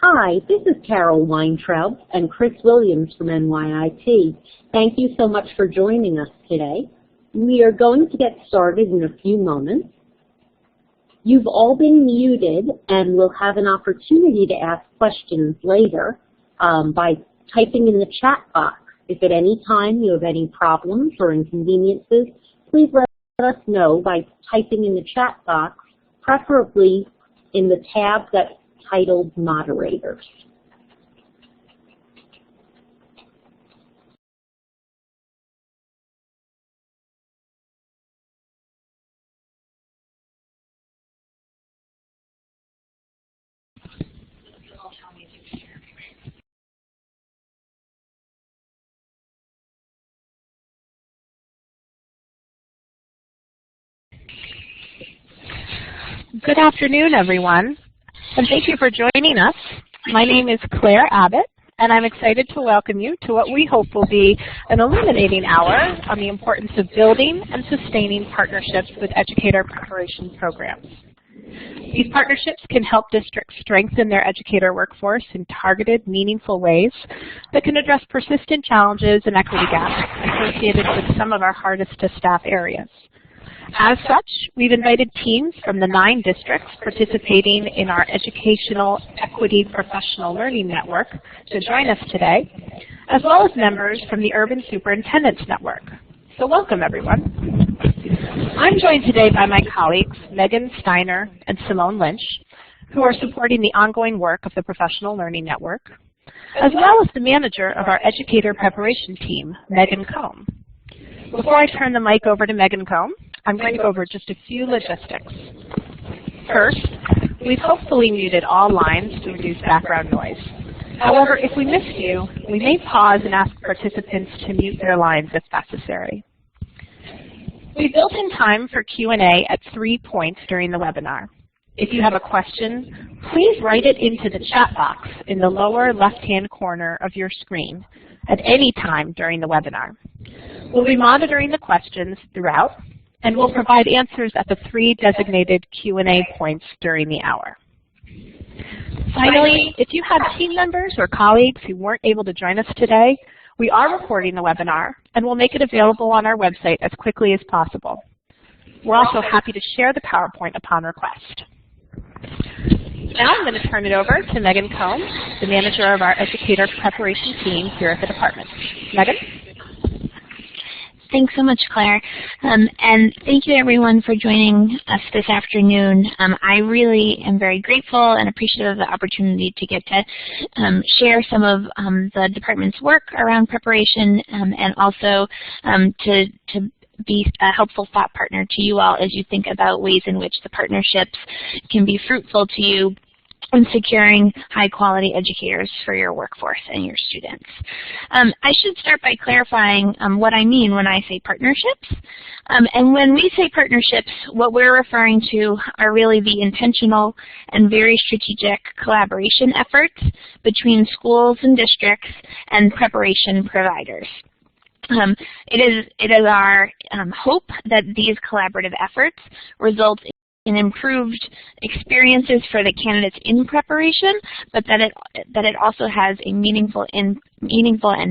Hi, this is Carol Weintraub and Chris Williams from NYIT. Thank you so much for joining us today. We are going to get started in a few moments. You've all been muted and will have an opportunity to ask questions later by typing in the chat box. If at any time you have any problems or inconveniences, please let us know by typing in the chat box, preferably in the tab that's titled Moderators. Good afternoon, everyone, and thank you for joining us. My name is Claire Abbott, and I'm excited to welcome you to what we hope will be an illuminating hour on the importance of building and sustaining partnerships with educator preparation programs. These partnerships can help districts strengthen their educator workforce in targeted, meaningful ways that can address persistent challenges and equity gaps associated with some of our hardest to staff areas. As such, we've invited teams from the 9 districts participating in our Educational Equity Professional Learning Network to join us today, as well as members from the Urban Superintendents Network. So welcome, everyone. I'm joined today by my colleagues, Megan Steiner and Simone Lynch, who are supporting the ongoing work of the Professional Learning Network, as well as the manager of our Educator Preparation Team, Megan Combe. Before I turn the mic over to Megan Combe, I'm going to go over just a few logistics. First, we've hopefully muted all lines to reduce background noise. However, if we missed you, we may pause and ask participants to mute their lines if necessary. We built in time for Q&A at 3 points during the webinar. If you have a question, please write it into the chat box in the lower left-hand corner of your screen at any time during the webinar. We'll be monitoring the questions throughout, and we'll provide answers at the 3 designated Q&A points during the hour. Finally, if you have team members or colleagues who weren't able to join us today, we are recording the webinar, and we'll make it available on our website as quickly as possible. We're also happy to share the PowerPoint upon request. Now I'm going to turn it over to Megan Combe, the manager of our Educator Preparation Team here at the department. Megan? Thanks so much, Claire. And thank you, everyone, for joining us this afternoon. I really am very grateful and appreciative of the opportunity to get to share some of the department's work around preparation and also to be a helpful thought partner to you all as you think about ways in which the partnerships can be fruitful to you in securing high-quality educators for your workforce and your students. I should start by clarifying what I mean when I say partnerships. And when we say partnerships, what we're referring to are really the intentional and very strategic collaboration efforts between schools and districts and preparation providers. It is our hope that these collaborative efforts result in improved experiences for the candidates in preparation, but that it also has a meaningful and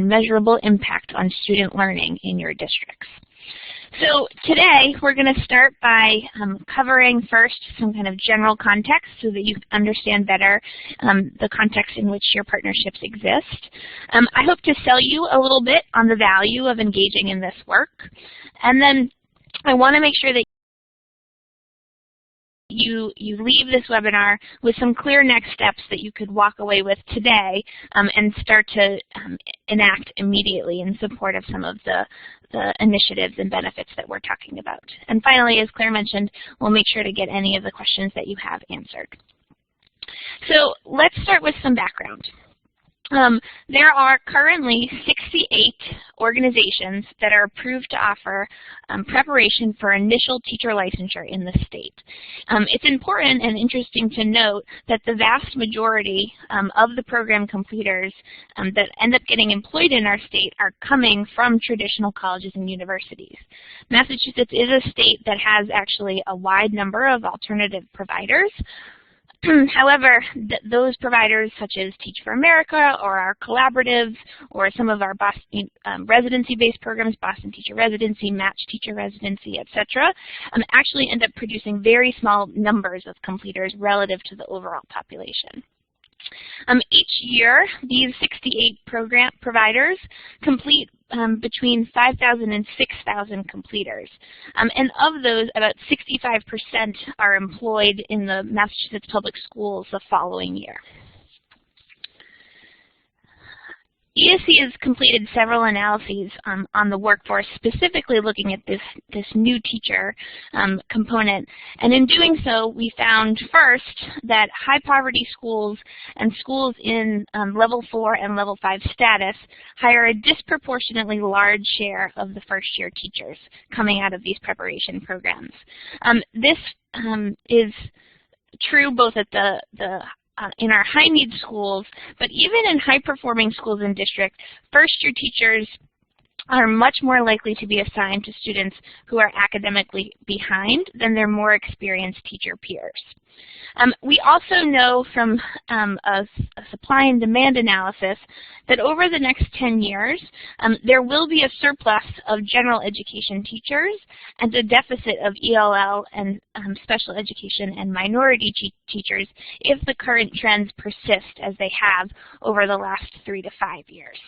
measurable impact on student learning in your districts. So today we're going to start by covering first some kind of general context so that you understand better the context in which your partnerships exist. I hope to sell you a little bit on the value of engaging in this work. And then I want to make sure that you leave this webinar with some clear next steps that you could walk away with today and start to enact immediately in support of some of the initiatives and benefits that we're talking about. And finally, as Claire mentioned, we'll make sure to get any of the questions that you have answered. So let's start with some background. There are currently 68 organizations that are approved to offer preparation for initial teacher licensure in the state. It's important and interesting to note that the vast majority of the program completers that end up getting employed in our state are coming from traditional colleges and universities. Massachusetts is a state that has actually a wide number of alternative providers. However, those providers such as Teach for America or our collaboratives or some of our Boston residency-based programs, Boston Teacher Residency, Match Teacher Residency, etc., actually end up producing very small numbers of completers relative to the overall population. Each year, these 68 program providers complete between 5,000 and 6,000 completers. And of those, about 65% are employed in the Massachusetts public schools the following year. ESC has completed several analyses on the workforce, specifically looking at this new teacher component. And in doing so, we found first that high poverty schools and schools in level 4 and level 5 status hire a disproportionately large share of the first year teachers coming out of these preparation programs. This is true both at in our high-need schools, but even in high-performing schools and districts, first-year teachers are much more likely to be assigned to students who are academically behind than their more experienced teacher peers. We also know from a supply and demand analysis that over the next 10 years, there will be a surplus of general education teachers and a deficit of ELL and special education and minority teachers if the current trends persist as they have over the last 3 to 5 years.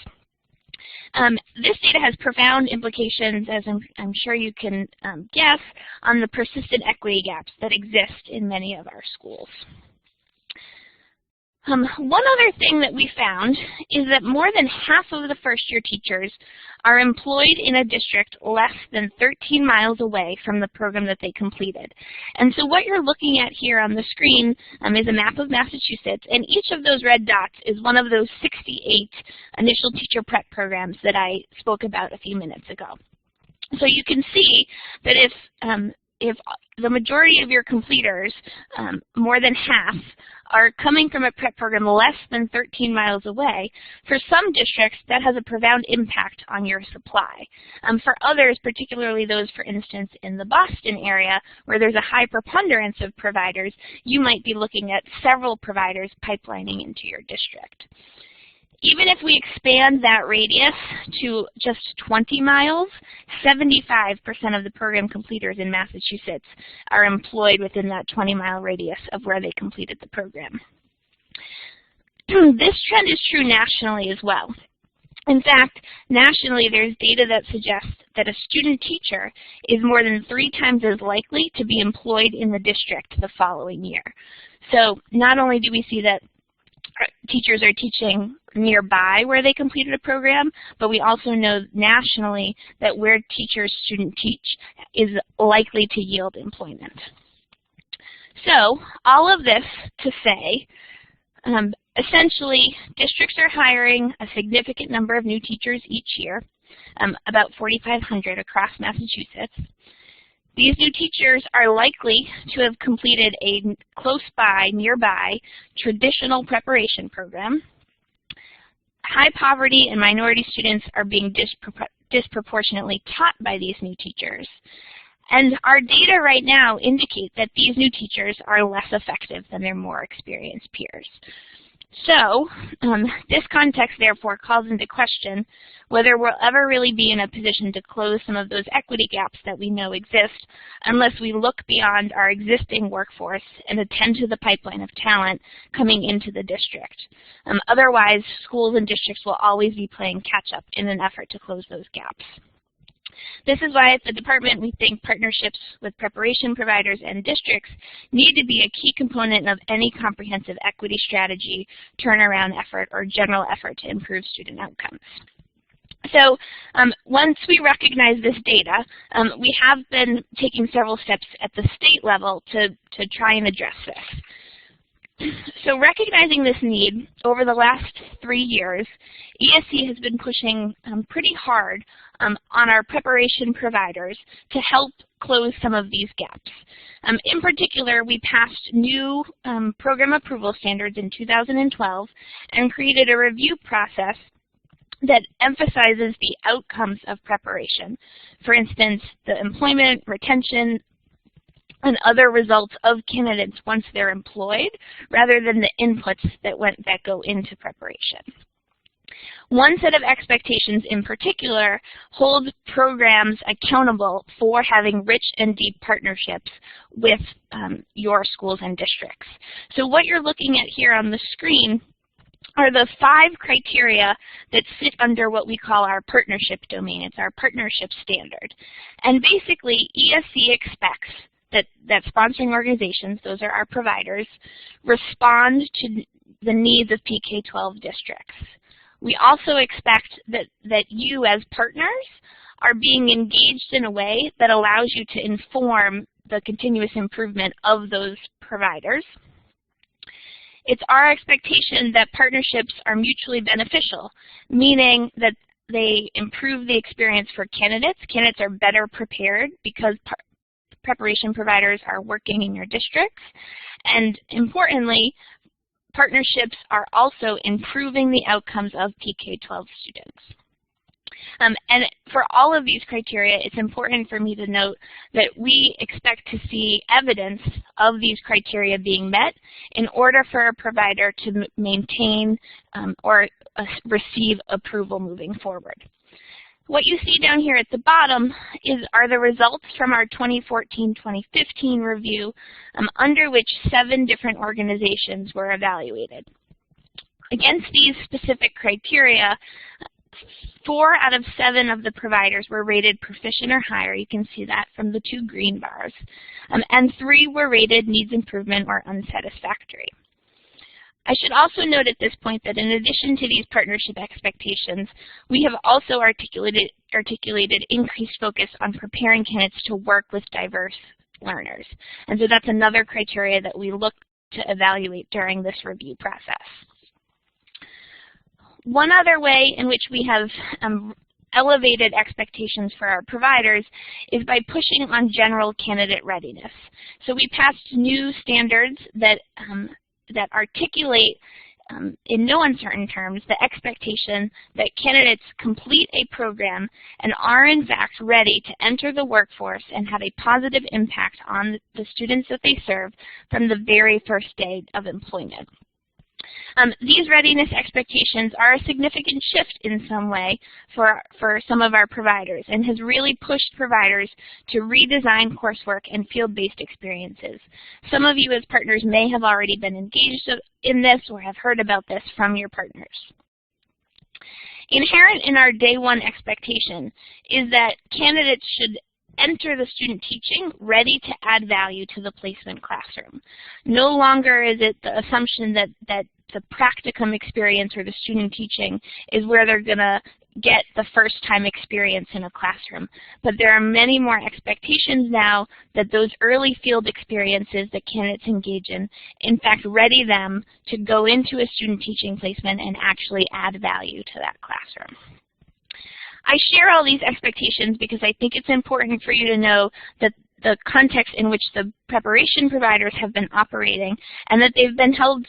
This data has profound implications, as I'm sure you can guess, on the persistent equity gaps that exist in many of our schools. One other thing that we found is that more than half of the first-year teachers are employed in a district less than 13 miles away from the program that they completed. And so what you're looking at here on the screen is a map of Massachusetts, and each of those red dots is one of those 68 initial teacher prep programs that I spoke about a few minutes ago. So you can see that if the majority of your completers, more than half, are coming from a prep program less than 13 miles away, for some districts that has a profound impact on your supply. For others, particularly those, for instance, in the Boston area, where there's a high preponderance of providers, you might be looking at several providers pipelining into your district. Even if we expand that radius to just 20 miles, 75% of the program completers in Massachusetts are employed within that 20-mile radius of where they completed the program. This trend is true nationally as well. In fact, nationally, there's data that suggests that a student teacher is more than 3 times as likely to be employed in the district the following year. So not only do we see that teachers are teaching nearby where they completed a program, but we also know nationally that where teachers students teach is likely to yield employment. So all of this to say, essentially, districts are hiring a significant number of new teachers each year, about 4,500 across Massachusetts. These new teachers are likely to have completed a close-by, nearby, traditional preparation program. High poverty and minority students are being disproportionately taught by these new teachers. And our data right now indicate that these new teachers are less effective than their more experienced peers. So this context, therefore, calls into question whether we'll ever really be in a position to close some of those equity gaps that we know exist unless we look beyond our existing workforce and attend to the pipeline of talent coming into the district. Otherwise, schools and districts will always be playing catch-up in an effort to close those gaps. This is why at the department we think partnerships with preparation providers and districts need to be a key component of any comprehensive equity strategy, turnaround effort, or general effort to improve student outcomes. So once we recognize this data, we have been taking several steps at the state level to try and address this. So recognizing this need, over the last 3 years, ESC has been pushing pretty hard on our preparation providers to help close some of these gaps. In particular, we passed new program approval standards in 2012 and created a review process that emphasizes the outcomes of preparation. For instance, the employment, retention, and other results of candidates once they're employed, rather than the inputs that go into preparation. One set of expectations in particular holds programs accountable for having rich and deep partnerships with your schools and districts. So what you're looking at here on the screen are the 5 criteria that sit under what we call our partnership domain. It's our partnership standard. And basically, ESC expects that sponsoring organizations, those are our providers, respond to the needs of PK-12 districts. We also expect that you as partners are being engaged in a way that allows you to inform the continuous improvement of those providers. It's our expectation that partnerships are mutually beneficial, meaning that they improve the experience for candidates. Candidates are better prepared because preparation providers are working in your districts. And importantly, partnerships are also improving the outcomes of PK-12 students. And for all of these criteria, it's important for me to note that we expect to see evidence of these criteria being met in order for a provider to maintain or receive approval moving forward. What you see down here at the bottom are the results from our 2014-2015 review, under which 7 different organizations were evaluated. Against these specific criteria, 4 out of 7 of the providers were rated proficient or higher. You can see that from the 2 green bars. And 3 were rated needs improvement or unsatisfactory. I should also note at this point that in addition to these partnership expectations, we have also articulated increased focus on preparing candidates to work with diverse learners. And so that's another criteria that we look to evaluate during this review process. One other way in which we have elevated expectations for our providers is by pushing on general candidate readiness. So we passed new standards that articulate in no uncertain terms the expectation that candidates complete a program and are in fact ready to enter the workforce and have a positive impact on the students that they serve from the very first day of employment. These readiness expectations are a significant shift in some way for some of our providers and has really pushed providers to redesign coursework and field-based experiences. Some of you as partners may have already been engaged in this or have heard about this from your partners. Inherent in our day 1 expectation is that candidates should enter the student teaching ready to add value to the placement classroom. No longer is it the assumption that the practicum experience or the student teaching is where they're going to get the first-time experience in a classroom. But there are many more expectations now that those early field experiences that candidates engage in fact, ready them to go into a student teaching placement and actually add value to that classroom. I share all these expectations because I think it's important for you to know that the context in which the preparation providers have been operating and that they've been held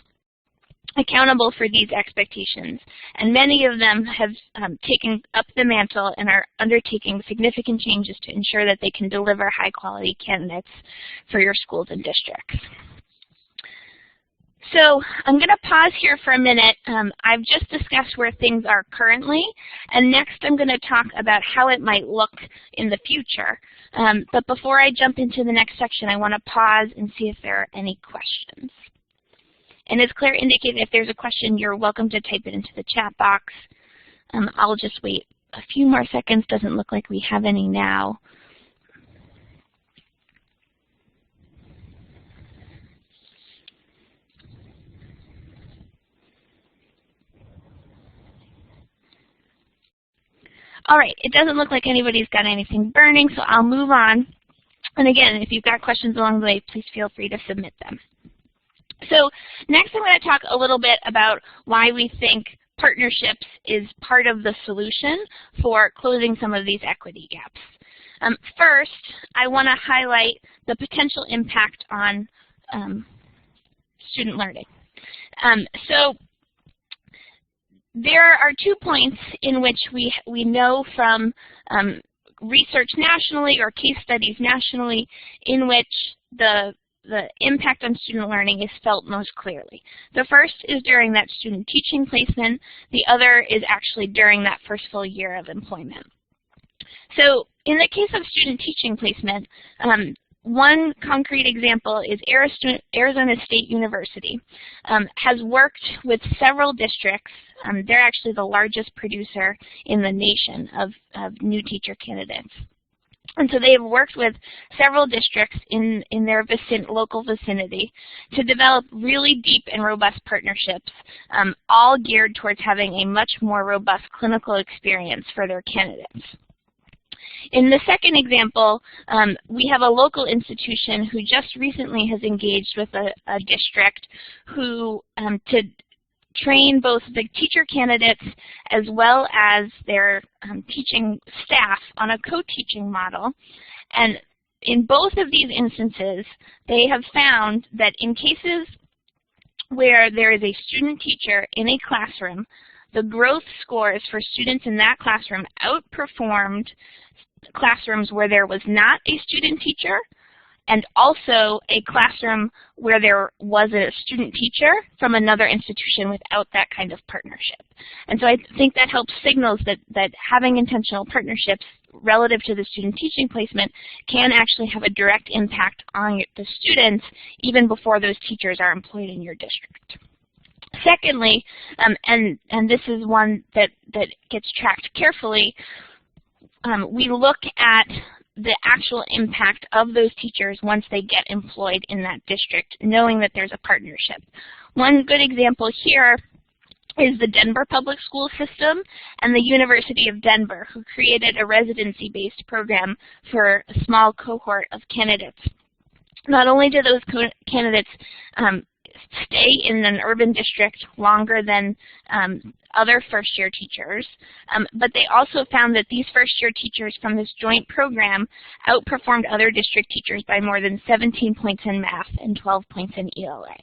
accountable for these expectations. And many of them have taken up the mantle and are undertaking significant changes to ensure that they can deliver high-quality candidates for your schools and districts. So I'm going to pause here for a minute. I've just discussed where things are currently, and next I'm going to talk about how it might look in the future. But before I jump into the next section, I want to pause and see if there are any questions. And as Claire indicated, if there's a question, you're welcome to type it into the chat box. I'll just wait a few more seconds. Doesn't look like we have any now. All right, it doesn't look like anybody's got anything burning, so I'll move on. And again, if you've got questions along the way, please feel free to submit them. So next I'm going to talk a little bit about why we think partnerships is part of the solution for closing some of these equity gaps. First, I want to highlight the potential impact on student learning. So there are 2 points in which we know from research nationally or case studies nationally in which the impact on student learning is felt most clearly. The first is during that student teaching placement. The other is actually during that first full year of employment. So in the case of student teaching placement, one concrete example is Arizona State University has worked with several districts. They're actually the largest producer in the nation of new teacher candidates. And so they have worked with several districts in their local vicinity to develop really deep and robust partnerships, all geared towards having a much more robust clinical experience for their candidates. In the second example, we have a local institution who just recently has engaged with a district who to train both the teacher candidates as well as their teaching staff on a co-teaching model. And in both of these instances, they have found that in cases where there is a student teacher in a classroom, the growth scores for students in that classroom outperformed classrooms where there was not a student teacher, and also a classroom where there was a student teacher from another institution without that kind of partnership. And so I think that helps signals that having intentional partnerships relative to the student teaching placement can actually have a direct impact on the students even before those teachers are employed in your district. Secondly, and this is one that gets tracked carefully, we look at the actual impact of those teachers once they get employed in that district, knowing that there's a partnership. One good example here is the Denver Public School System and the University of Denver, who created a residency-based program for a small cohort of candidates. Not only do those candidates stay in an urban district longer than other first-year teachers, but they also found that these first-year teachers from this joint program outperformed other district teachers by more than 17 points in math and 12 points in ELA.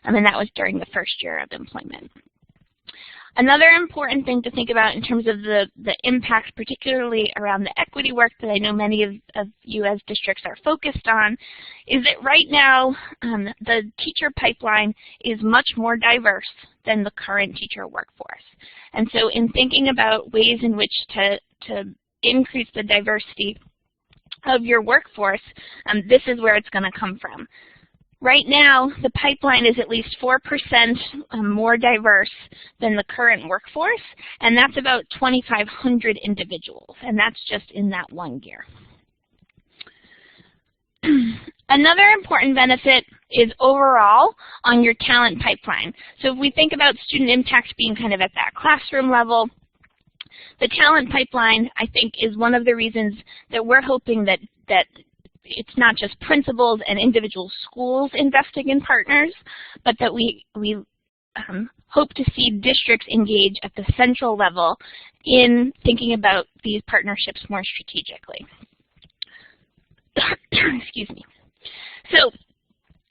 And that was during the first year of employment. Another important thing to think about in terms of the impact, particularly around the equity work that I know many of you as districts are focused on, is that right now the teacher pipeline is much more diverse than the current teacher workforce. And so in thinking about ways in which to increase the diversity of your workforce, this is where it's going to come from. Right now, the pipeline is at least 4% more diverse than the current workforce, and that's about 2,500 individuals, and that's just in that one year. Another important benefit is overall on your talent pipeline. So if we think about student impact being kind of at that classroom level, the talent pipeline, I think, is one of the reasons that we're hoping that it's not just principals and individual schools investing in partners, but that we hope to see districts engage at the central level in thinking about these partnerships more strategically. Excuse me. So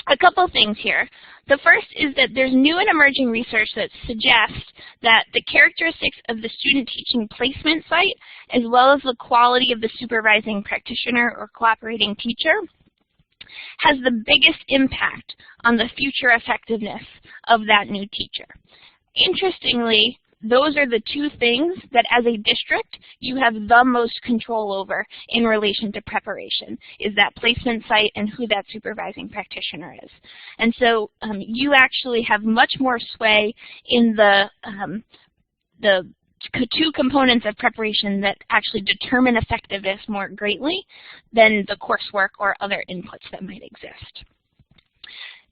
a couple things here. The first is that there's new and emerging research that suggests that the characteristics of the student teaching placement site, as well as the quality of the supervising practitioner or cooperating teacher, has the biggest impact on the future effectiveness of that new teacher. Interestingly, those are the two things that as a district you have the most control over in relation to preparation, is that placement site and who that supervising practitioner is. And so you actually have much more sway in the two components of preparation that actually determine effectiveness more greatly than the coursework or other inputs that might exist.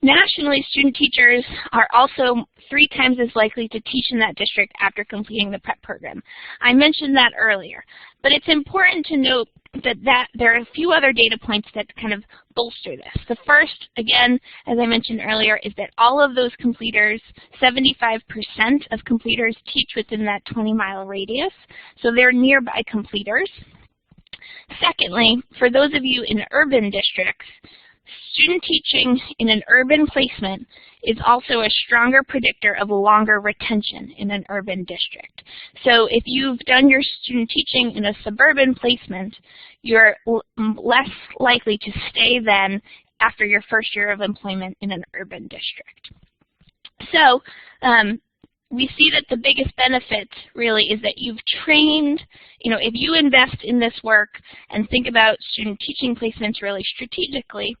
Nationally, student teachers are also 3 times as likely to teach in that district after completing the prep program. I mentioned that earlier, but it's important to note that there are a few other data points that kind of bolster this. The first, again, as I mentioned earlier, is that all of those completers, 75% of completers teach within that 20-mile radius, so they're nearby completers. Secondly, for those of you in urban districts, student teaching in an urban placement is also a stronger predictor of longer retention in an urban district. So if you've done your student teaching in a suburban placement, you're less likely to stay then after your first year of employment in an urban district. So we see that the biggest benefit really is that you've trained, if you invest in this work and think about student teaching placements really strategically,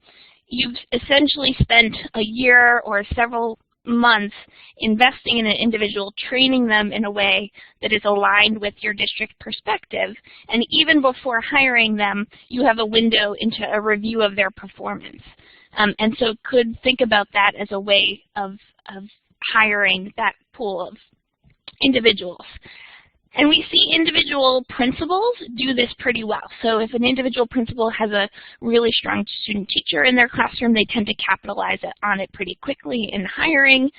you've essentially spent a year or several months investing in an individual, training them in a way that is aligned with your district perspective. And even before hiring them, you have a window into a review of their performance. And so could think about that as a way of hiring that pool of individuals. And we see individual principals do this pretty well. So if an individual principal has a really strong student teacher in their classroom, they tend to capitalize on it pretty quickly in hiring.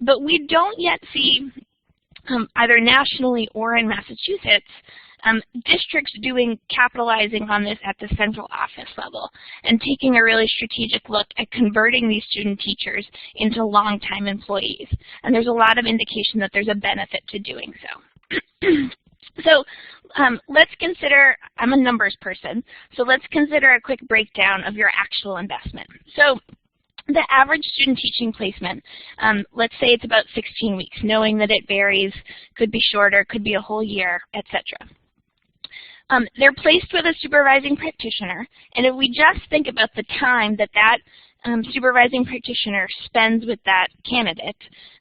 But we don't yet see, either nationally or in Massachusetts, districts capitalizing on this at the central office level and taking a really strategic look at converting these student teachers into long-time employees. And there's a lot of indication that there's a benefit to doing so. So let's consider, I'm a numbers person, so let's consider a quick breakdown of your actual investment. So the average student teaching placement, let's say it's about 16 weeks, knowing that it varies, could be shorter, could be a whole year, etc. They're placed with a supervising practitioner, and if we just think about the time that supervising practitioner spends with that candidate,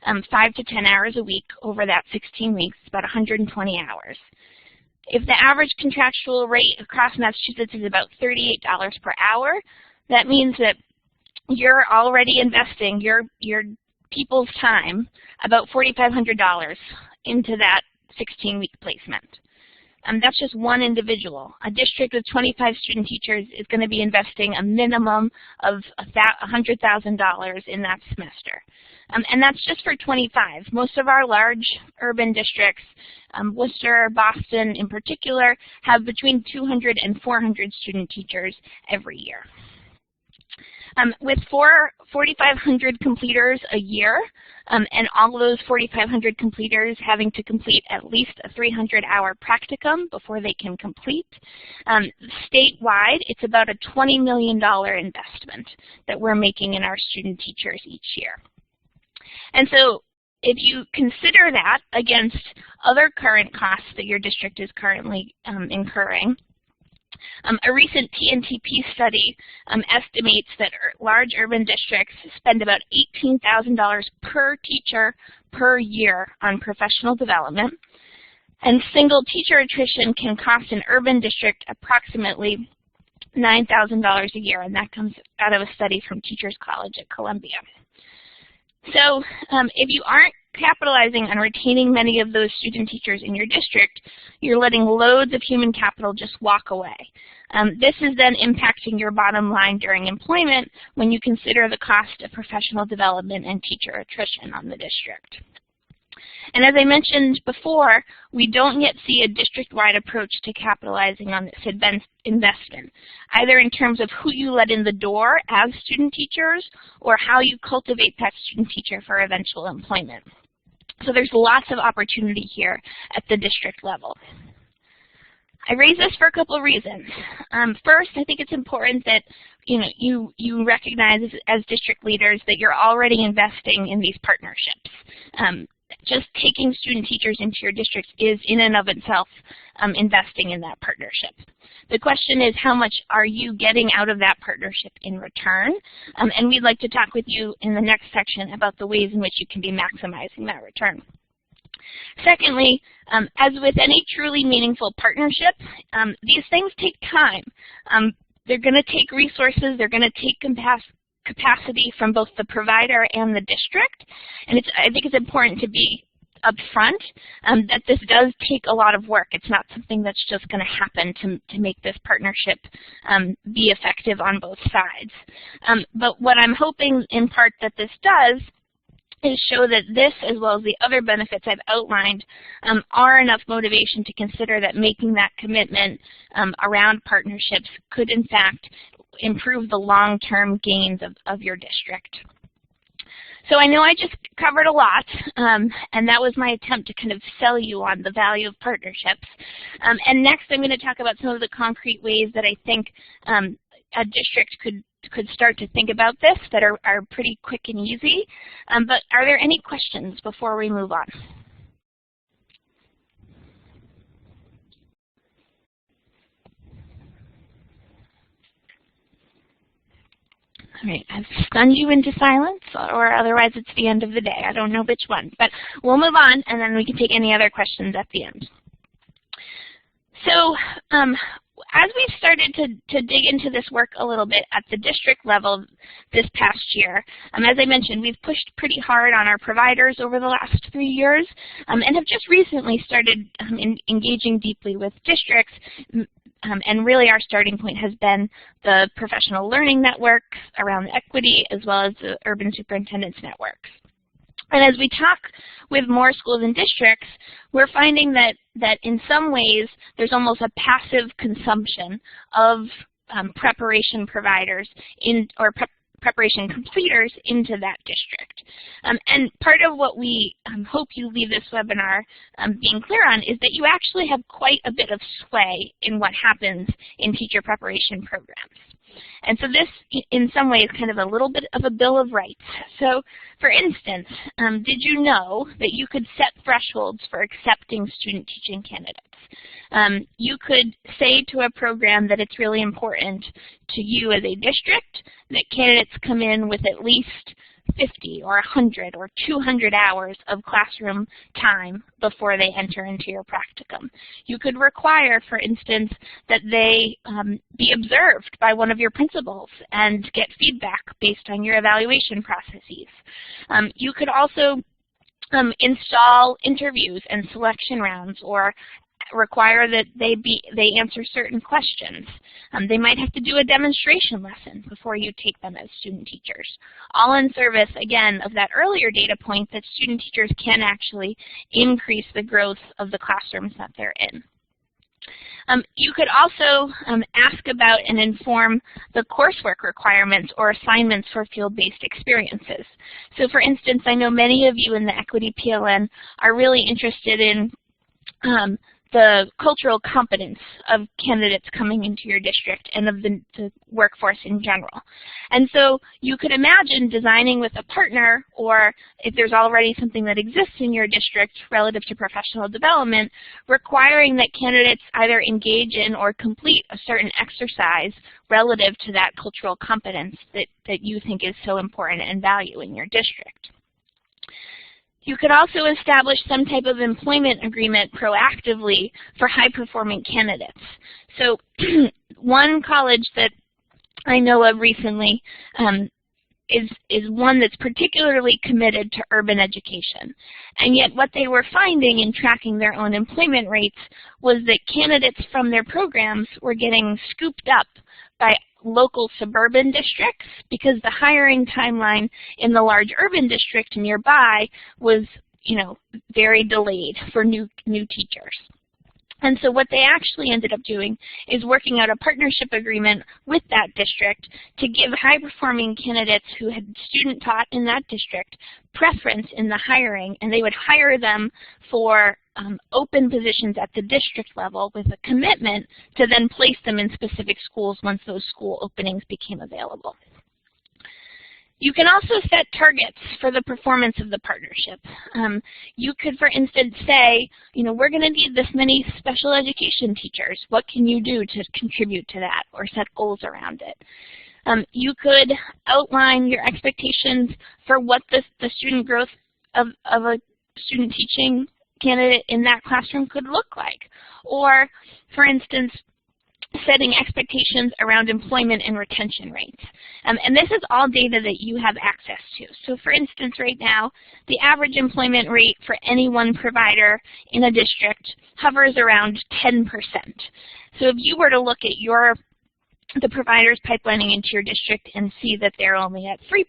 5 to 10 hours a week over that 16 weeks, about 120 hours. If the average contractual rate across Massachusetts is about $38 per hour, that means that you're already investing your people's time, about $4,500 into that 16-week placement. That's just one individual. A district with 25 student teachers is going to be investing a minimum of $100,000 in that semester. And that's just for 25. Most of our large urban districts, Worcester, Boston in particular, have between 200 and 400 student teachers every year. With 4,500 completers a year, and all of those 4,500 completers having to complete at least a 300-hour practicum before they can complete, statewide, it's about a $20 million investment that we're making in our student teachers each year. And so if you consider that against other current costs that your district is currently incurring, a recent TNTP study estimates that large urban districts spend about $18,000 per teacher per year on professional development, and single teacher attrition can cost an urban district approximately $9,000 a year, and that comes out of a study from Teachers College at Columbia. So if you aren't capitalizing on retaining many of those student teachers in your district, you're letting loads of human capital just walk away. This is then impacting your bottom line during employment when you consider the cost of professional development and teacher attrition on the district. And as I mentioned before, we don't yet see a district-wide approach to capitalizing on this investment, either in terms of who you let in the door as student teachers or how you cultivate that student teacher for eventual employment. So there's lots of opportunity here at the district level. I raise this for a couple of reasons. First, I think it's important that you recognize as district leaders that you're already investing in these partnerships. Just taking student teachers into your districts is in and of itself investing in that partnership. The question is, how much are you getting out of that partnership in return? And we'd like to talk with you in the next section about the ways in which you can be maximizing that return. Secondly, as with any truly meaningful partnership, these things take time. They're going to take resources, they're going to take capacity from both the provider and the district, and I think it's important to be upfront that this does take a lot of work. It's not something that's just going to happen to make this partnership be effective on both sides. But what I'm hoping in part that this does is show that this, as well as the other benefits I've outlined, are enough motivation to consider that making that commitment around partnerships could in fact improve the long-term gains of your district. So I know I just covered a lot, and that was my attempt to kind of sell you on the value of partnerships. And next I'm going to talk about some of the concrete ways that I think a district could start to think about this that are pretty quick and easy. But are there any questions before we move on? All right, I've stunned you into silence, or otherwise it's the end of the day. I don't know which one, but we'll move on, and then we can take any other questions at the end. So as we've started to dig into this work a little bit at the district level this past year, as I mentioned, we've pushed pretty hard on our providers over the last 3 years and have just recently started engaging deeply with districts. And really our starting point has been the professional learning networks around equity as well as the urban superintendents networks. And as we talk with more schools and districts, we're finding that in some ways there's almost a passive consumption of preparation providers preparation completers into that district. And part of what we hope you leave this webinar being clear on is that you actually have quite a bit of sway in what happens in teacher preparation programs. And so this, in some ways, kind of a little bit of a bill of rights. So, for instance, did you know that you could set thresholds for accepting student teaching candidates? You could say to a program that it's really important to you as a district that candidates come in with at least 50 or 100 or 200 hours of classroom time before they enter into your practicum. You could require, for instance, that they be observed by one of your principals and get feedback based on your evaluation processes. You could also install interviews and selection rounds, or require that they answer certain questions. They might have to do a demonstration lesson before you take them as student teachers. All in service, again, of that earlier data point that student teachers can actually increase the growth of the classrooms that they're in. You could also ask about and inform the coursework requirements or assignments for field-based experiences. So for instance, I know many of you in the Equity PLN are really interested in the cultural competence of candidates coming into your district and of the workforce in general. And so you could imagine designing with a partner, or if there's already something that exists in your district relative to professional development, requiring that candidates either engage in or complete a certain exercise relative to that cultural competence that you think is so important and value in your district. You could also establish some type of employment agreement proactively for high-performing candidates. So one college that I know of recently is one that's particularly committed to urban education. And yet what they were finding in tracking their own employment rates was that candidates from their programs were getting scooped up by local suburban districts because the hiring timeline in the large urban district nearby was, very delayed for new teachers. And so what they actually ended up doing is working out a partnership agreement with that district to give high-performing candidates who had student taught in that district preference in the hiring, and they would hire them for open positions at the district level with a commitment to then place them in specific schools once those school openings became available. You can also set targets for the performance of the partnership. You could, for instance, say, we're going to need this many special education teachers. What can you do to contribute to that, or set goals around it? You could outline your expectations for what the student growth of a student teaching candidate in that classroom could look like. Or, for instance, setting expectations around employment and retention rates. And this is all data that you have access to. So for instance, right now, the average employment rate for any one provider in a district hovers around 10%. So if you were to look at the providers pipelining into your district and see that they're only at 3%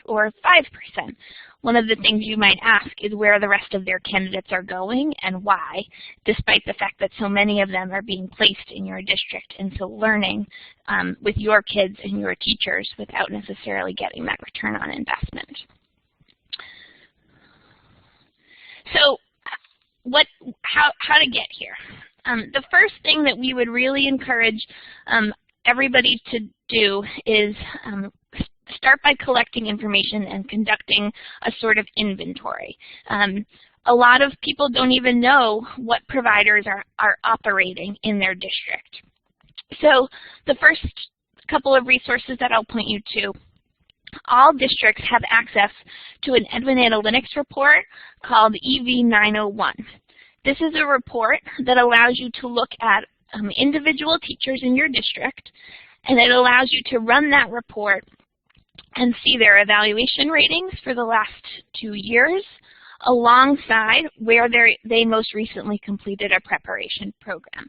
or 5%, one of the things you might ask is where the rest of their candidates are going and why, despite the fact that so many of them are being placed in your district, and so learning with your kids and your teachers without necessarily getting that return on investment. So how to get here? The first thing that we would really encourage everybody to do is start by collecting information and conducting a sort of inventory. A lot of people don't even know what providers are operating in their district. So the first couple of resources that I'll point you to, all districts have access to an Edwin Analytics report called EV901. This is a report that allows you to look at individual teachers in your district, and it allows you to run that report and see their evaluation ratings for the last 2 years, alongside where they most recently completed a preparation program.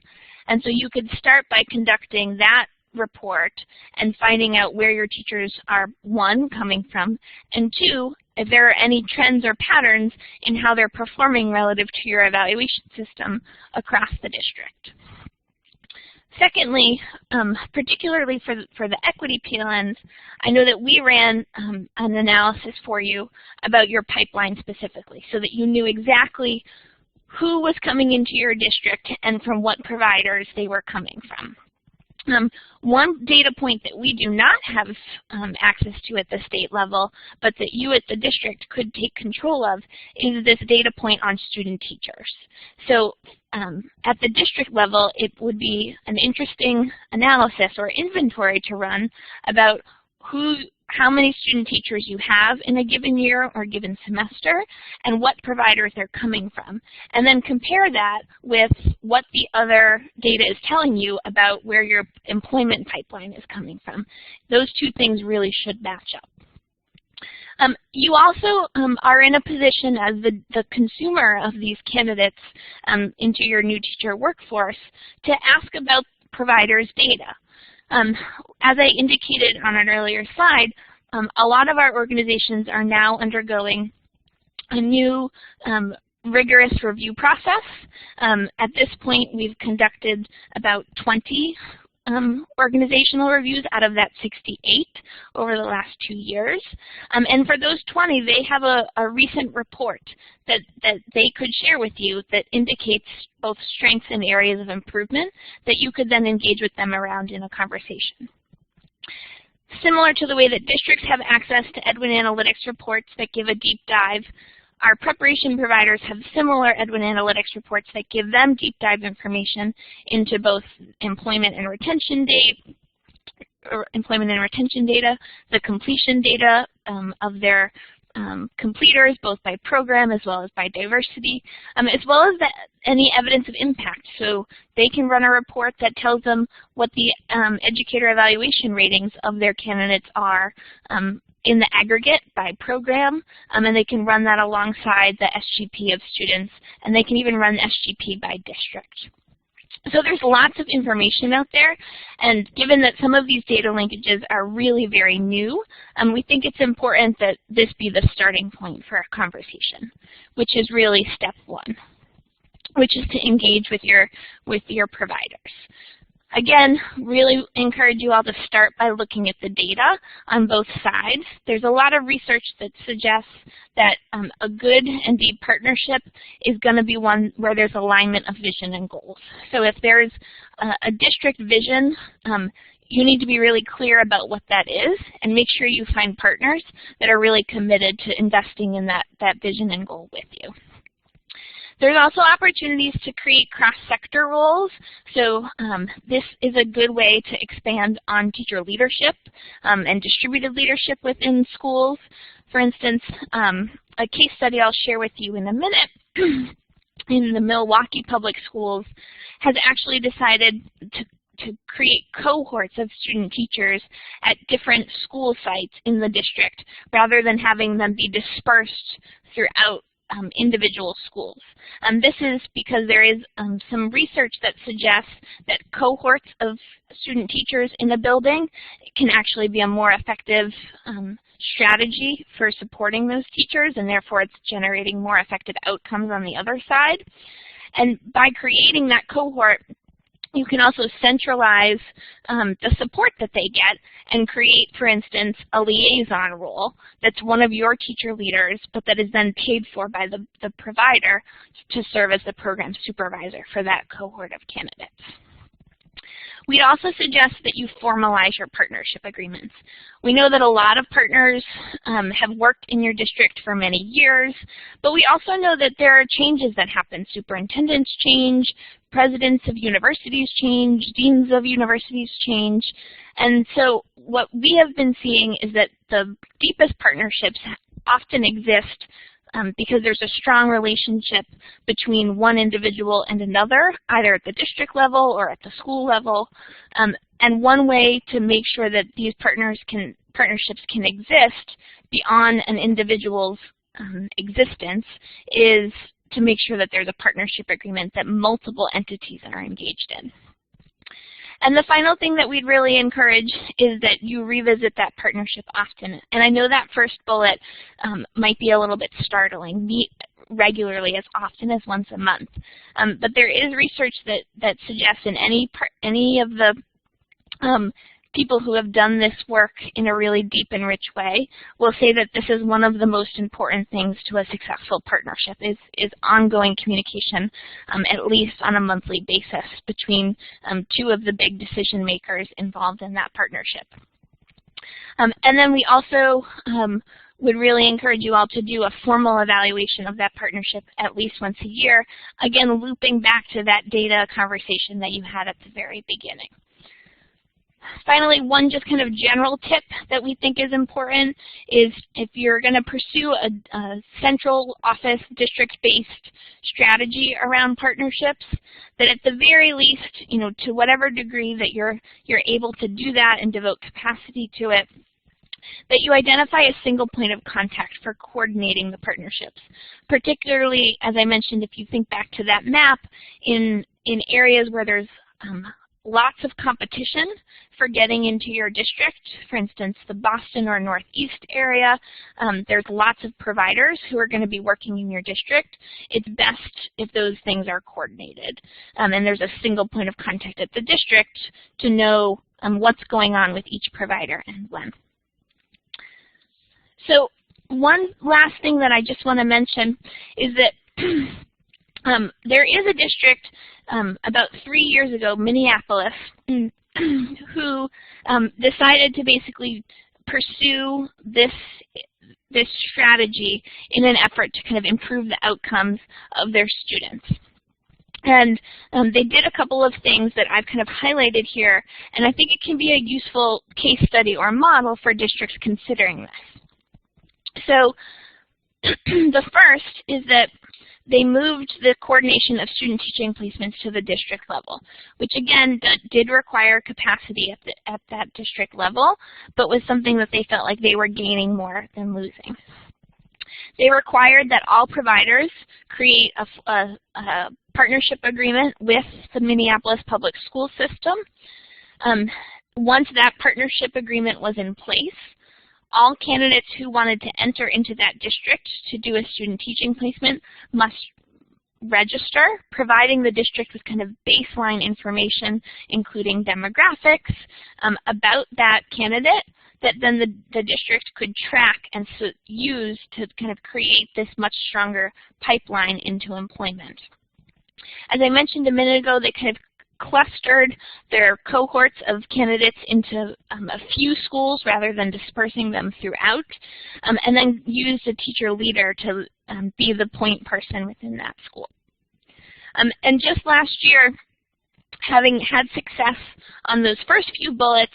And so you could start by conducting that report and finding out where your teachers are, one, coming from, and two, if there are any trends or patterns in how they're performing relative to your evaluation system across the district. Secondly, particularly for the equity PLNs, I know that we ran an analysis for you about your pipeline specifically so that you knew exactly who was coming into your district and from what providers they were coming from. One data point that we do not have access to at the state level, but that you at the district could take control of, is this data point on student teachers. So at the district level, it would be an interesting analysis or inventory to run about how many student teachers you have in a given year or given semester, and what providers they're coming from. And then compare that with what the other data is telling you about where your employment pipeline is coming from. Those two things really should match up. You also are in a position as the consumer of these candidates into your new teacher workforce to ask about providers' data. As I indicated on an earlier slide, a lot of our organizations are now undergoing a new rigorous review process. At this point, we've conducted about 20 organizational reviews out of that 68 over the last 2 years. And for those 20, they have a recent report that they could share with you that indicates both strengths and areas of improvement that you could then engage with them around in a conversation. Similar to the way that districts have access to Edwin Analytics reports that give a deep dive, our preparation providers have similar Edwin Analytics reports that give them deep dive information into both employment and retention data, the completion data of their completers, both by program as well as by diversity, as well as any evidence of impact. So they can run a report that tells them what the educator evaluation ratings of their candidates are in the aggregate by program, and they can run that alongside the SGP of students, and they can even run SGP by district. So there's lots of information out there, and given that some of these data linkages are really very new, we think it's important that this be the starting point for a conversation, which is really step one, which is to engage with your providers. Again, really encourage you all to start by looking at the data on both sides. There's a lot of research that suggests that a good and deep partnership is going to be one where there's alignment of vision and goals. So if there's a district vision, you need to be really clear about what that is and make sure you find partners that are really committed to investing in that vision and goal with you. There's also opportunities to create cross-sector roles. So this is a good way to expand on teacher leadership and distributed leadership within schools. For instance, a case study I'll share with you in a minute in the Milwaukee Public Schools has actually decided to create cohorts of student teachers at different school sites in the district rather than having them be dispersed throughout individual schools. This is because there is some research that suggests that cohorts of student teachers in a building can actually be a more effective strategy for supporting those teachers, and therefore it's generating more effective outcomes on the other side. And by creating that cohort, you can also centralize the support that they get and create, for instance, a liaison role that's one of your teacher leaders, but that is then paid for by the provider to serve as the program supervisor for that cohort of candidates. We'd also suggest that you formalize your partnership agreements. We know that a lot of partners have worked in your district for many years, but we also know that there are changes that happen. Superintendents change, presidents of universities change, deans of universities change, and so what we have been seeing is that the deepest partnerships often exist because there's a strong relationship between one individual and another, either at the district level or at the school level. And one way to make sure that these partnerships can exist beyond an individual's existence is to make sure that there's a partnership agreement that multiple entities are engaged in. And the final thing that we'd really encourage is that you revisit that partnership often. And I know that first bullet might be a little bit startling, meet regularly as often as once a month. But there is research that suggests in any of the people who have done this work in a really deep and rich way will say that this is one of the most important things to a successful partnership is ongoing communication, at least on a monthly basis, between two of the big decision makers involved in that partnership. And then we also would really encourage you all to do a formal evaluation of that partnership at least once a year, again, looping back to that data conversation that you had at the very beginning. Finally, one just kind of general tip that we think is important is if you're going to pursue a central office district-based strategy around partnerships, that at the very least, to whatever degree that you're able to do that and devote capacity to it, that you identify a single point of contact for coordinating the partnerships. Particularly, as I mentioned, if you think back to that map, in areas where there's lots of competition for getting into your district, for instance, the Boston or Northeast area, there's lots of providers who are going to be working in your district. It's best if those things are coordinated. And there's a single point of contact at the district to know what's going on with each provider and when. So one last thing that I just want to mention is that there is a district about 3 years ago, Minneapolis, who decided to basically pursue this strategy in an effort to kind of improve the outcomes of their students. And they did a couple of things that I've kind of highlighted here, and I think it can be a useful case study or model for districts considering this. So the first is that they moved the coordination of student teaching placements to the district level, which again did require capacity at that district level, but was something that they felt like they were gaining more than losing. They required that all providers create a partnership agreement with the Minneapolis public school system. Once that partnership agreement was in place, all candidates who wanted to enter into that district to do a student teaching placement must register, providing the district with kind of baseline information, including demographics, about that candidate that then the district could track and use to kind of create this much stronger pipeline into employment. As I mentioned a minute ago, they kind of clustered their cohorts of candidates into a few schools rather than dispersing them throughout, and then used a teacher leader to be the point person within that school. And just last year, having had success on those first few bullets,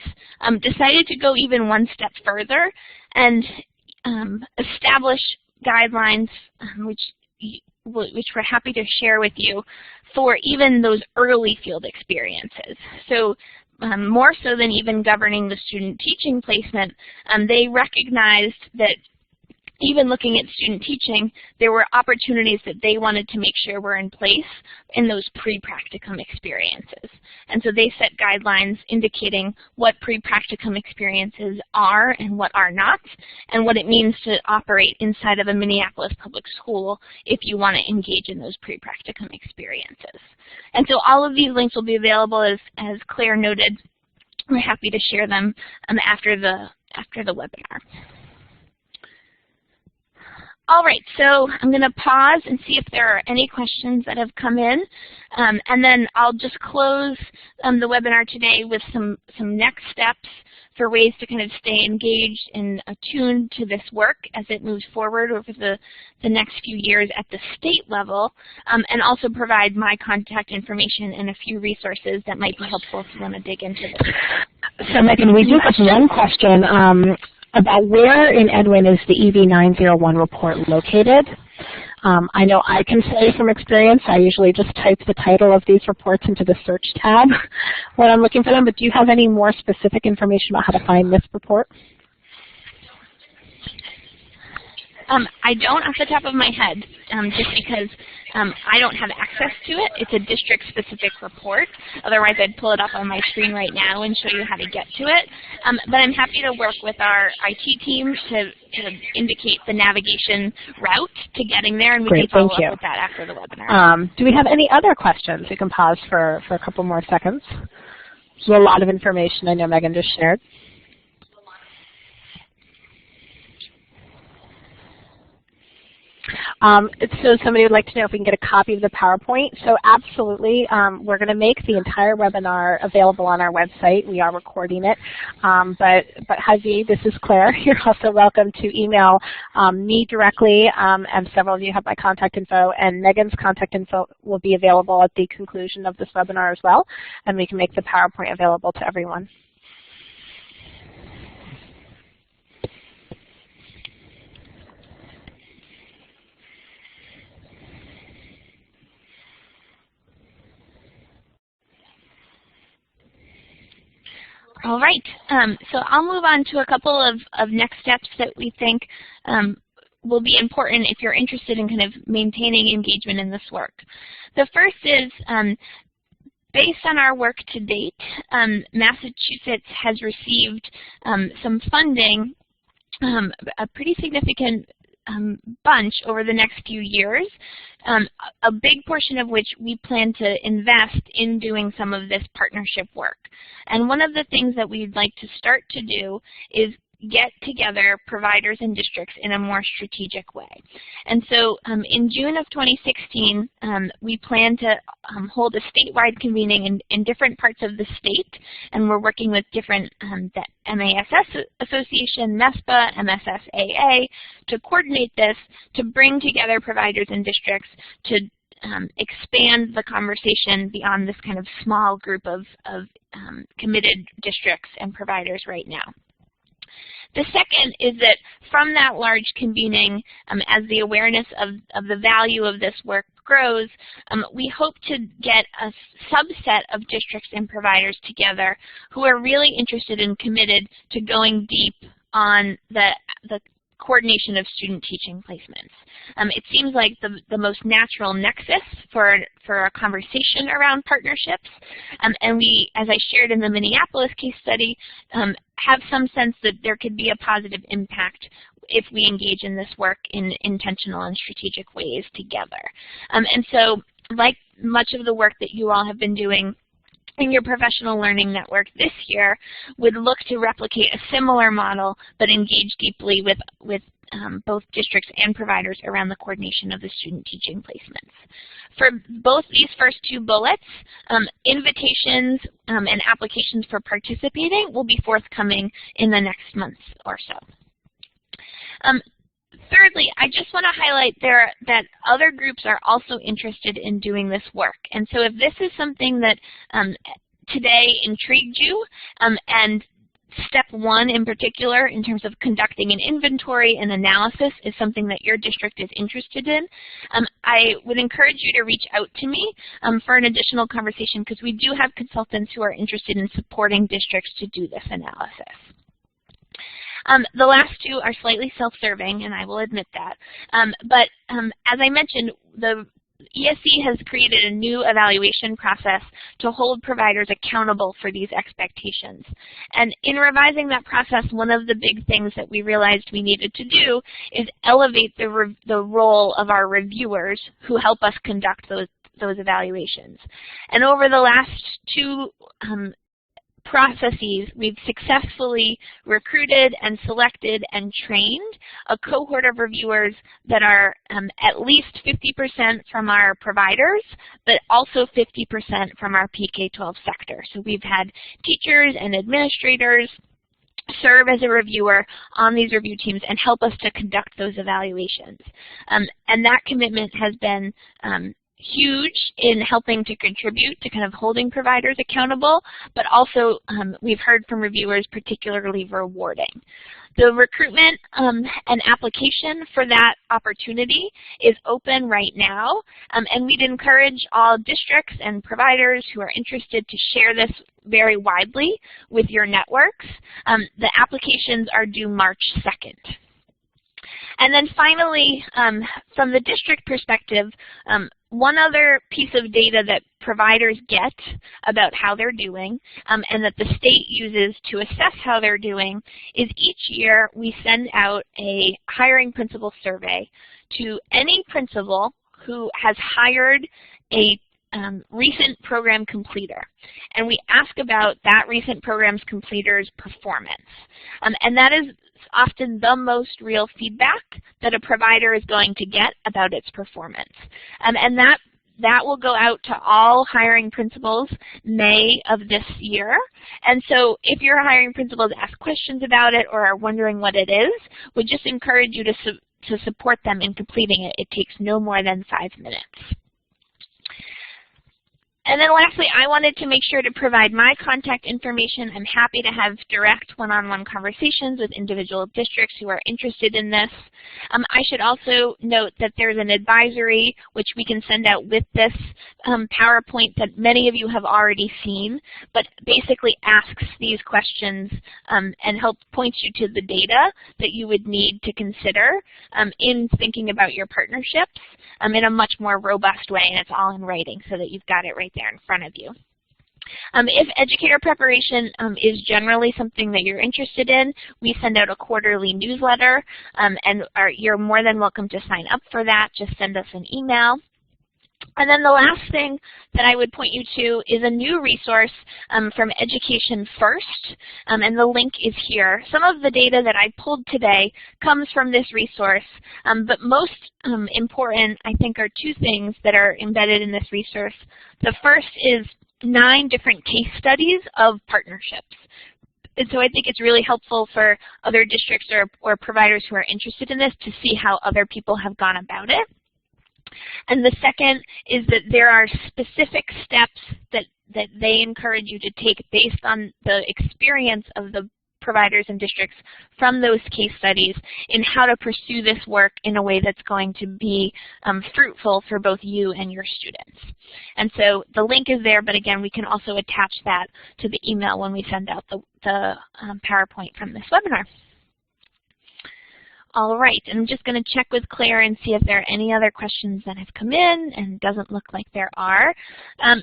decided to go even one step further and establish guidelines which we're happy to share with you for even those early field experiences. So more so than even governing the student teaching placement, they recognized that even looking at student teaching, there were opportunities that they wanted to make sure were in place in those pre-practicum experiences. And so they set guidelines indicating what pre-practicum experiences are and what are not, and what it means to operate inside of a Minneapolis public school if you want to engage in those pre-practicum experiences. And so all of these links will be available, as Claire noted. We're happy to share them after the webinar. All right, so I'm going to pause and see if there are any questions that have come in, and then I'll just close the webinar today with some next steps for ways to kind of stay engaged and attuned to this work as it moves forward over the next few years at the state level, and also provide my contact information and a few resources that might be helpful if you want to dig into this. So Megan, we do have one question about where in Edwin is the EV901 report located. I know I can say from experience, I usually just type the title of these reports into the search tab when I'm looking for them, but do you have any more specific information about how to find this report? I don't off the top of my head, just because I don't have access to it. It's a district-specific report. Otherwise, I'd pull it up on my screen right now and show you how to get to it. But I'm happy to work with our IT team to indicate the navigation route to getting there, and we can follow up with that after the webinar. Do we have any other questions? We can pause for a couple more seconds. There's a lot of information I know Megan just shared. So somebody would like to know if we can get a copy of the PowerPoint. So absolutely, we're going to make the entire webinar available on our website. We are recording it. But Hazi, this is Claire. You're also welcome to email me directly, and several of you have my contact info, and Megan's contact info will be available at the conclusion of this webinar as well, and we can make the PowerPoint available to everyone. All right, so I'll move on to a couple of next steps that we think will be important if you're interested in kind of maintaining engagement in this work. The first is, based on our work to date, Massachusetts has received some funding, a pretty significant bunch over the next few years, a big portion of which we plan to invest in doing some of this partnership work. And one of the things that we'd like to start to do is get together providers and districts in a more strategic way. And so in June of 2016, we plan to hold a statewide convening in different parts of the state, and we're working with different, the MASS Association, MESPA, MSSAA, to coordinate this, to bring together providers and districts to expand the conversation beyond this kind of small group of committed districts and providers right now. The second is that from that large convening, as the awareness of the value of this work grows, we hope to get a subset of districts and providers together who are really interested and committed to going deep on the coordination of student teaching placements. It seems like the most natural nexus for a conversation around partnerships, and we, as I shared in the Minneapolis case study, have some sense that there could be a positive impact if we engage in this work in intentional and strategic ways together. And so, like much of the work that you all have been doing in your professional learning network this year, would look to replicate a similar model, but engage deeply with both districts and providers around the coordination of the student teaching placements. For both these first two bullets, invitations and applications for participating will be forthcoming in the next month or so. Thirdly, I just want to highlight that other groups are also interested in doing this work. And so if this is something that today intrigued you, and step one in particular in terms of conducting an inventory and analysis is something that your district is interested in, I would encourage you to reach out to me for an additional conversation, because we do have consultants who are interested in supporting districts to do this analysis. The last two are slightly self-serving, and I will admit that. But as I mentioned, the ESC has created a new evaluation process to hold providers accountable for these expectations. And in revising that process, one of the big things that we realized we needed to do is elevate the role of our reviewers who help us conduct those evaluations. And over the last two processes, we've successfully recruited and selected and trained a cohort of reviewers that are at least 50% from our providers, but also 50% from our PK-12 sector. So we've had teachers and administrators serve as a reviewer on these review teams and help us to conduct those evaluations. And that commitment has been huge in helping to contribute to kind of holding providers accountable, but also we've heard from reviewers particularly rewarding. The recruitment and application for that opportunity is open right now, and we'd encourage all districts and providers who are interested to share this very widely with your networks. The applications are due March 2nd. And then finally, from the district perspective, one other piece of data that providers get about how they're doing and that the state uses to assess how they're doing is each year we send out a hiring principal survey to any principal who has hired a recent program completer. And we ask about that recent program's completer's performance. And that is often the most real feedback that a provider is going to get about its performance. And that will go out to all hiring principals May of this year. And so if your hiring principals ask questions about it or are wondering what it is, we just encourage you to support them in completing it. It takes no more than 5 minutes. And then lastly, I wanted to make sure to provide my contact information. I'm happy to have direct one-on-one conversations with individual districts who are interested in this. I should also note that there's an advisory which we can send out with this PowerPoint that many of you have already seen, but basically asks these questions and helps point you to the data that you would need to consider in thinking about your partnerships in a much more robust way, and it's all in writing so that you've got it right there in front of you. If educator preparation is generally something that you're interested in, we send out a quarterly newsletter, and you're more than welcome to sign up for that. Just send us an email. And then the last thing that I would point you to is a new resource from Education First, and the link is here. Some of the data that I pulled today comes from this resource, but most important, I think, are two things that are embedded in this resource. The first is 9 different case studies of partnerships. And so I think it's really helpful for other districts or providers who are interested in this to see how other people have gone about it. And the second is that there are specific steps that they encourage you to take based on the experience of the providers and districts from those case studies in how to pursue this work in a way that's going to be fruitful for both you and your students. And so the link is there, but again, we can also attach that to the email when we send out the PowerPoint from this webinar. All right, and I'm just going to check with Claire and see if there are any other questions that have come in, and it doesn't look like there are.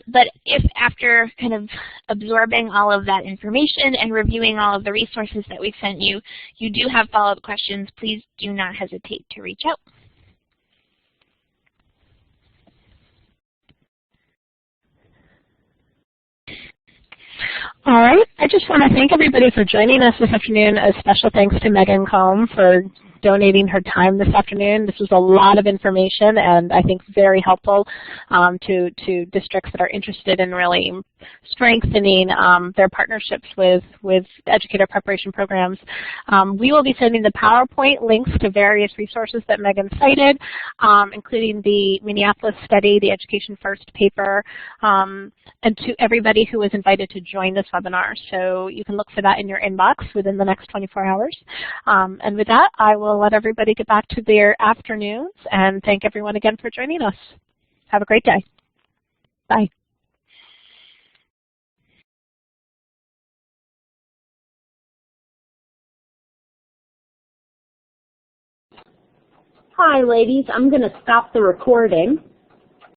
But if after kind of absorbing all of that information and reviewing all of the resources that we've sent you, you do have follow-up questions, please do not hesitate to reach out. All right, I just want to thank everybody for joining us this afternoon. A special thanks to Megan Combe for donating her time this afternoon. This was a lot of information and I think very helpful to districts that are interested in really strengthening their partnerships with educator preparation programs. We will be sending the PowerPoint links to various resources that Megan cited, including the Minneapolis study, the Education First paper, and to everybody who was invited to join this webinar. So you can look for that in your inbox within the next 24 hours. And with that, I will let everybody get back to their afternoons and thank everyone again for joining us. Have a great day. Bye. Hi, ladies. I'm going to stop the recording.